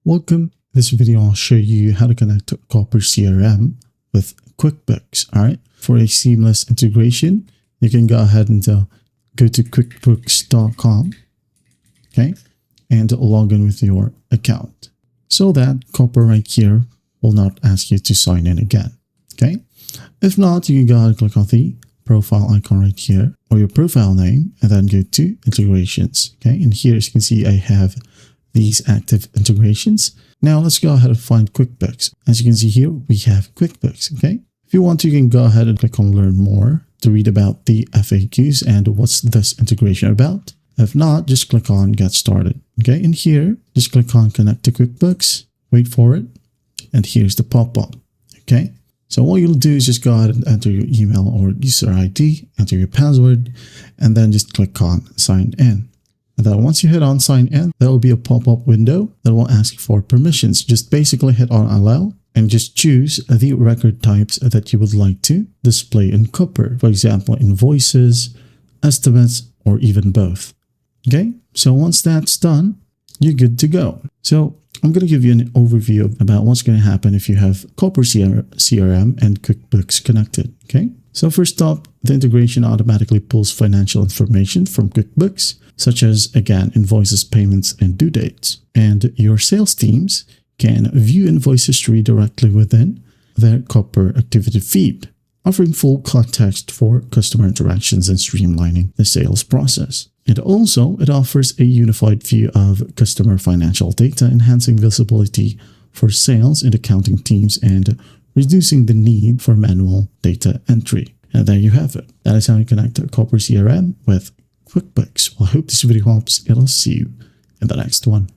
Welcome. This video I'll show you how to connect to Copper CRM with QuickBooks. All right. For a seamless integration, you can go ahead and go to QuickBooks.com. Okay. And log in with your account so that Copper right here will not ask you to sign in again. Okay. If not, you can go ahead and click on the profile icon right here or your profile name and then go to integrations. Okay. And here, as you can see, I have these active integrations. Now let's go ahead and find QuickBooks. As you can see here, we have QuickBooks. Okay. If you want to, you can go ahead and click on learn more to read about the FAQs and what's this integration about. If not, just click on get started. Okay. And here, just click on connect to QuickBooks, wait for it. And here's the pop-up. Okay. So what you'll do is just go ahead and enter your email or user ID, enter your password, and then just click on sign in. And then once you hit on sign in, there will be a pop-up window that will ask for permissions. Just basically hit on allow and just choose the record types that you would like to display in Copper. For example, invoices, estimates, or even both. Okay, so once that's done, you're good to go. So I'm going to give you an overview about what's going to happen if you have Copper CRM and QuickBooks connected. Okay, so first up, the integration automatically pulls financial information from QuickBooks, such as, again, invoices, payments, and due dates. And your sales teams can view invoice history directly within their Copper activity feed, offering full context for customer interactions and streamlining the sales process. And also, it offers a unified view of customer financial data, enhancing visibility for sales and accounting teams and reducing the need for manual data entry. And there you have it. That is how you connect to Copper CRM with QuickBooks. Well, I hope this video helps, and I'll see you in the next one.